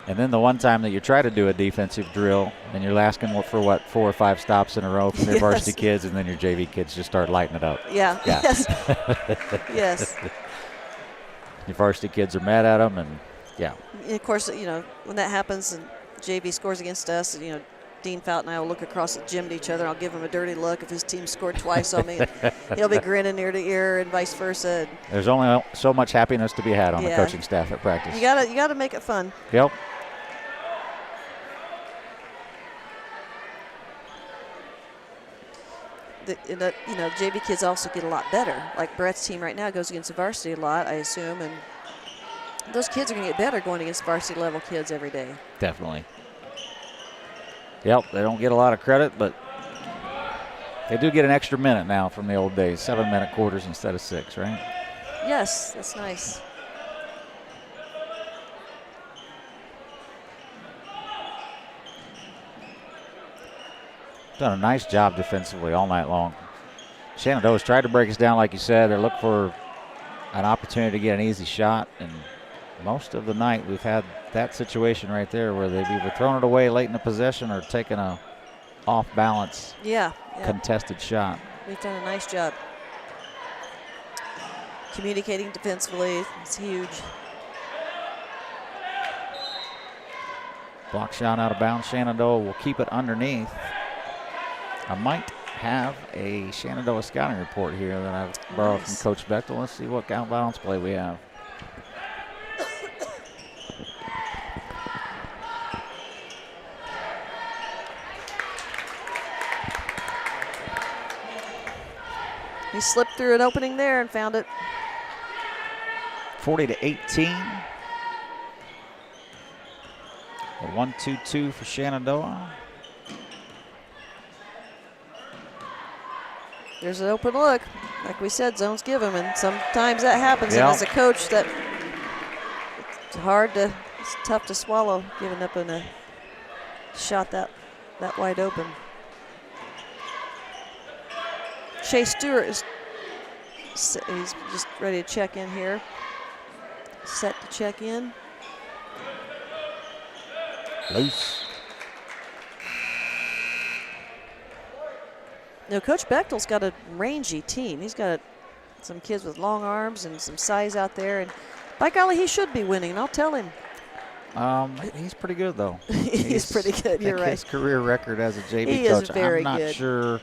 And then the one time that you try to do a defensive drill, and you're asking for 4 or 5 stops in a row from your varsity kids, and then your JV kids just start lighting it up.
Yeah. Yes. Yes.
Your varsity kids are mad at them, and
And of course, when that happens and JV scores against us, Dean Fout and I will look across the gym at each other. And I'll give him a dirty look if his team scored twice on me. He'll be grinning ear to ear, and vice versa.
There's only so much happiness to be had on the coaching staff at practice.
You gotta make it fun.
Yep.
JV kids also get a lot better. Like Brett's team right now goes against the varsity a lot, I assume, and those kids are going to get better going against varsity level kids every day.
Definitely. Yep, they don't get a lot of credit, but they do get an extra minute now from the old days, 7-minute quarters instead of 6, right?
Yes, that's nice.
Done a nice job defensively all night long. Shenandoah's tried to break us down, like you said. They're looking for an opportunity to get an easy shot, and most of the night we've had that situation right there where they've either thrown it away late in the possession or taken a off-balance contested shot.
We've done a nice job communicating defensively. It's huge.
Block shot out of bounds. Shenandoah will keep it underneath. I might have a Shenandoah scouting report here that I've borrowed from Coach Bechtel. Let's see what out-balance play we have.
He slipped through an opening there and found it.
40-18. A 1-2-2 for Shenandoah.
There's an open look. Like we said, zones give him, and sometimes that happens. And as a coach, it's tough to swallow, giving up in a shot that wide open. Shea Stewart he's just ready to check in here. Set to check in.
Loose.
Coach Bechtel's got a rangy team. He's got some kids with long arms and some size out there. And by golly, he should be winning, and I'll tell him.
He's pretty good, though.
He's pretty good, you're right.
His career record as a JV
he
coach,
is very
I'm not
good.
sure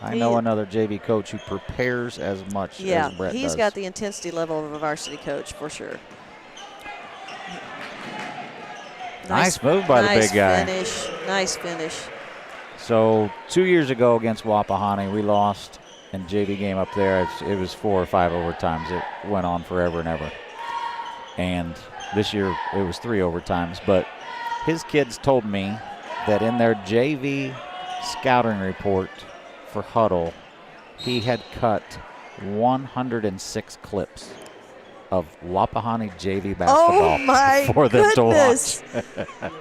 I know another JV coach who prepares as much as Brett does.
He's got the intensity level of a varsity coach for sure.
Nice move by the big guy.
Nice finish.
So 2 years ago against Wapahani, we lost in JV game up there. It was 4 or 5 overtimes. It went on forever and ever. And this year it was 3 overtimes. But his kids told me that in their JV scouting report for Huddle, he had cut 106 clips of Wapahani JV basketball for them to watch.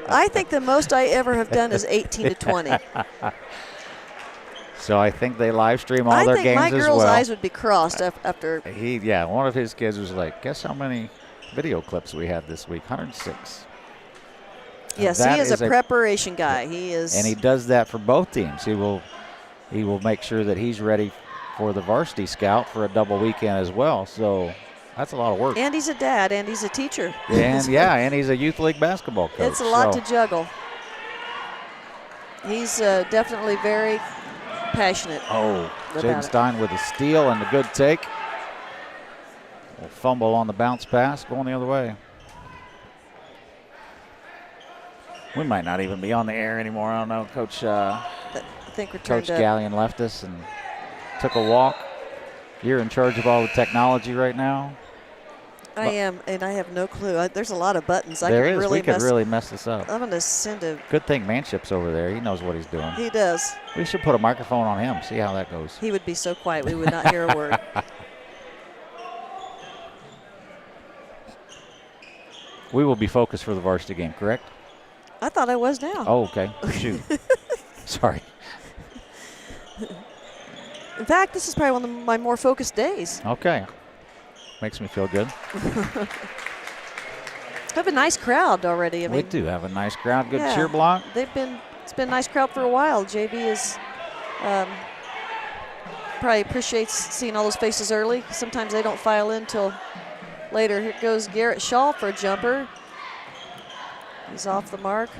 I think the most I ever have done is 18 to 20.
So I think they live stream all their games as well.
I think my girl's eyes would be crossed after.
One of his kids was like, guess how many video clips we had this week? 106.
Yes, he is a preparation guy. He is.
And he does that for both teams. He will make sure that he's ready for the varsity scout for a double weekend as well. So that's a lot of work.
And he's a dad, and he's a teacher.
And he's a youth league basketball coach.
It's a lot to juggle. He's definitely very passionate.
Jaden Stein with a steal and a good take. A fumble on the bounce pass, going the other way. We might not even be on the air anymore. I don't know. Coach
I think we're
Coach Gallion left us and took a walk. You're in charge of all the technology right now.
I am, and I have no clue. There's a lot of buttons.
We could really mess this up.
I'm going to send a...
Good thing Manship's over there. He knows what he's doing.
He does.
We should put a microphone on him, see how that goes.
He would be so quiet we would not hear a word.
We will be focused for the varsity game, correct?
I thought I was now.
Oh, okay. Shoot. Sorry.
In fact, this is probably one of my more focused days.
Okay. Makes me feel good.
We have a nice crowd already.
We do have a nice crowd. Good cheer block.
It's been a nice crowd for a while. JV is probably appreciates seeing all those faces early. Sometimes they don't file in till later. Here goes Garrett Shaw for a jumper. He's off the mark.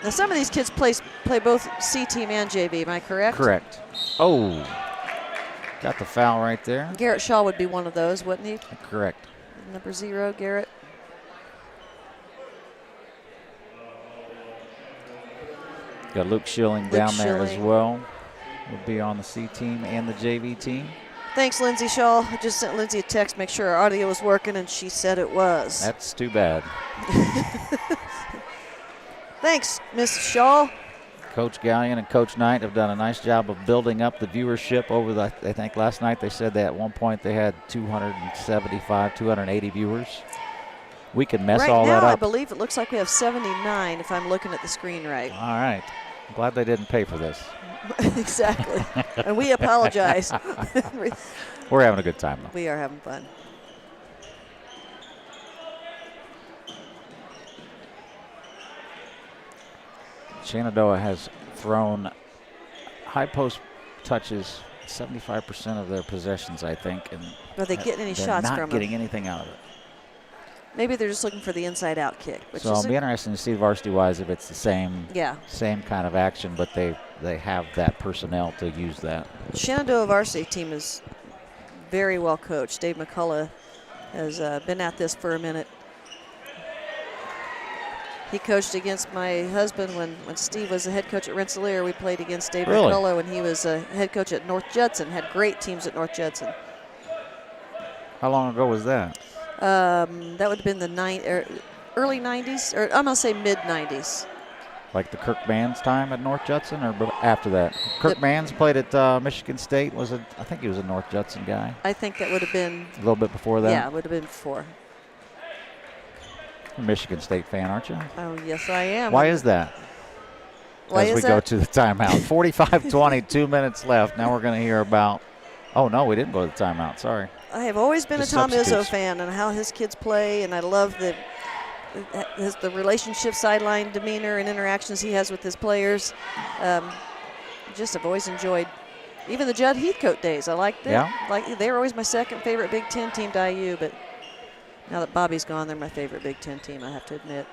Now some of these kids play both C team and JV. Am I correct?
Correct. Oh. Got the foul right there.
Garrett Shaw would be one of those, wouldn't he?
Correct.
Number 0, Garrett.
Got Luke Schilling down there as well. Will be on the C team and the JV team.
Thanks, Lindsay Shaw. I just sent Lindsay a text, make sure our audio was working, and she said it was.
That's too bad.
Thanks, Miss Shaw.
Coach Gallion and Coach Knight have done a nice job of building up the viewership over the, I think last night they said that at one point they had 275, 280 viewers. We can mess all that up.
Right now, I believe it looks like we have 79 if I'm looking at the screen right.
All right. I'm glad they didn't pay for this.
Exactly. And we apologize.
We're having a good time, though.
We are having fun.
Shenandoah has thrown high post touches 75% of their possessions, I think. And
are they getting any shots from them?
Not getting anything out of it.
Maybe they're just looking for the inside-out kick.
So it'll be interesting to see varsity-wise if it's the same kind of action, but they have that personnel to use that.
Shenandoah varsity team is very well coached. Dave McCullough has been at this for a minute. He coached against my husband when Steve was the head coach at Rensselaer. We played against Dave McCullough when he was a head coach at North Judson. Had great teams at North Judson.
How long ago was that?
That would have been the early 90s, or I'm going to say mid-90s.
Like the Kirk Mann's time at North Judson, or after that? Kirk Mann's played at Michigan State. I think he was a North Judson guy.
I think that would have been
a little bit before that.
Yeah, it would have been before.
You're a Michigan State fan, aren't you?
Oh, yes, I am.
Why is that? As we go to the timeout. 45-20, 2 minutes left. Now we're going to hear about. Oh no, we didn't go to the timeout. Sorry.
I have always been a Tom Izzo fan, and how his kids play, and I love the relationship, sideline demeanor, and interactions he has with his players. Just have always enjoyed, even the Judd Heathcote days. I liked them.
Yeah.
Like they were always my second favorite Big Ten team to IU, but now that Bobby's gone, they're my favorite Big Ten team, I have to admit.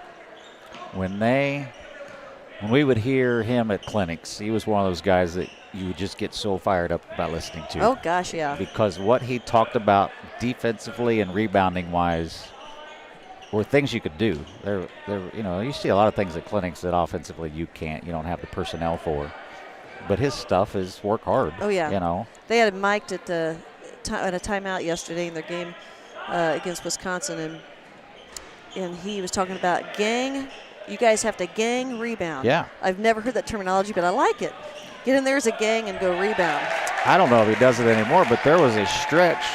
When we would hear him at clinics, he was one of those guys that you would just get so fired up about listening to.
Oh, gosh, yeah.
Because what he talked about defensively and rebounding-wise were things you could do. You see a lot of things at clinics that offensively you don't have the personnel for. But his stuff is work hard.
Oh, yeah.
You know.
They had him mic'd at a timeout yesterday in their game against Wisconsin, and he was talking about gang. You guys have to gang rebound.
Yeah.
I've never heard that terminology, but I like it. Get in there as a gang and go rebound.
I don't know if he does it anymore, but there was a stretch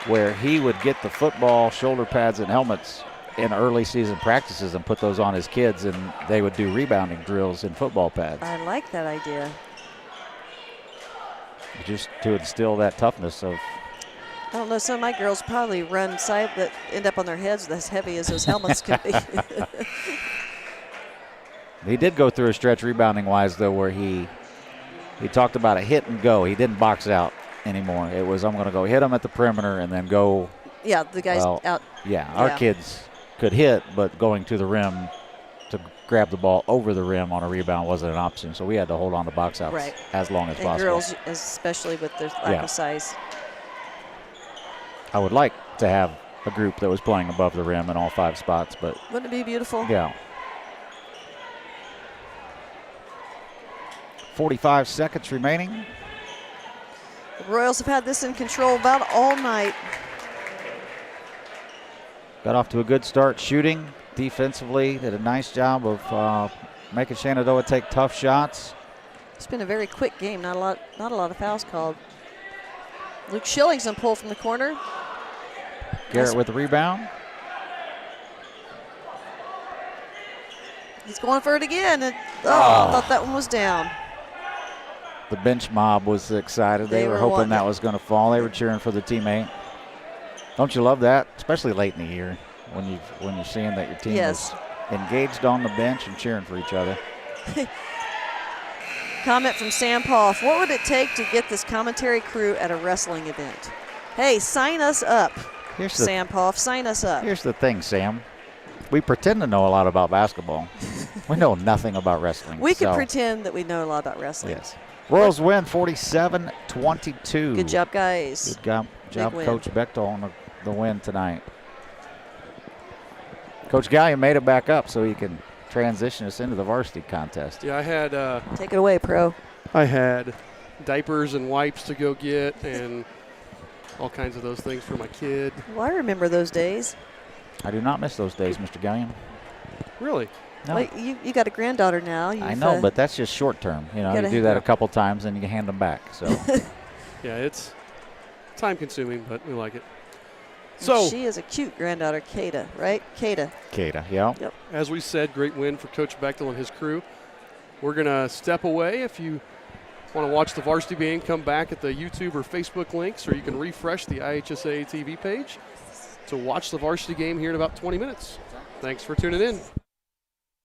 where he would get the football, shoulder pads, and helmets in early season practices and put those on his kids, and they would do rebounding drills in football pads.
I like that idea.
Just to instill that toughness of.
I don't know, some of my girls probably run side that end up on their heads as heavy as those helmets can be.
He did go through a stretch rebounding-wise, though, where he talked about a hit and go. He didn't box out anymore. It was, I'm going to go hit him at the perimeter and then go.
Yeah, the guys out.
Yeah, our kids could hit, but going to the rim to grab the ball over the rim on a rebound wasn't an option. So we had to hold on to box outs as long as possible.
Girls, especially with their lack of size.
I would like to have a group that was playing above the rim in all 5 spots, but.
Wouldn't it be beautiful?
Yeah. 45 seconds remaining.
The Royals have had this in control about all night.
Got off to a good start shooting. Defensively, did a nice job of making Shenandoah take tough shots.
It's been a very quick game. Not a lot of fouls called. Luke Shillingson pull from the corner.
Garrett with the rebound.
He's going for it again. And, I thought that one was down.
The bench mob was excited. They were hoping that was going to fall. They were cheering for the teammate. Don't you love that? Especially late in the year when you're seeing that your team is engaged on the bench and cheering for each other.
Comment from Sam Poff. What would it take to get this commentary crew at a wrestling event? Hey, sign us up. Sam Poff, sign us up.
Here's the thing, Sam. We pretend to know a lot about basketball. We know nothing about wrestling.
We can pretend that we know a lot about wrestling.
Yes. Royals win 47-22.
Good job, guys.
Good job, Coach Bechtel, on the win tonight. Coach Gallion made it back up so he can transition us into the varsity contest.
Yeah, I had
take it away, Pro.
I had diapers and wipes to go get and all kinds of those things for my kid.
Well, I remember those days.
I do not miss those days, Mr. Gallion.
Really?
No.
Well, you got a granddaughter now.
I know, but that's just short term. You do that a couple times and you hand them back. So.
Yeah, it's time consuming, but we like it.
So she is a cute granddaughter, Kata, right? Kata,
yeah.
Yep.
As we said, great win for Coach Bechtel and his crew. We're going to step away. If you want to watch the varsity game, come back at the YouTube or Facebook links, or you can refresh the IHSA TV page to watch the varsity game here in about 20 minutes. Thanks for tuning in.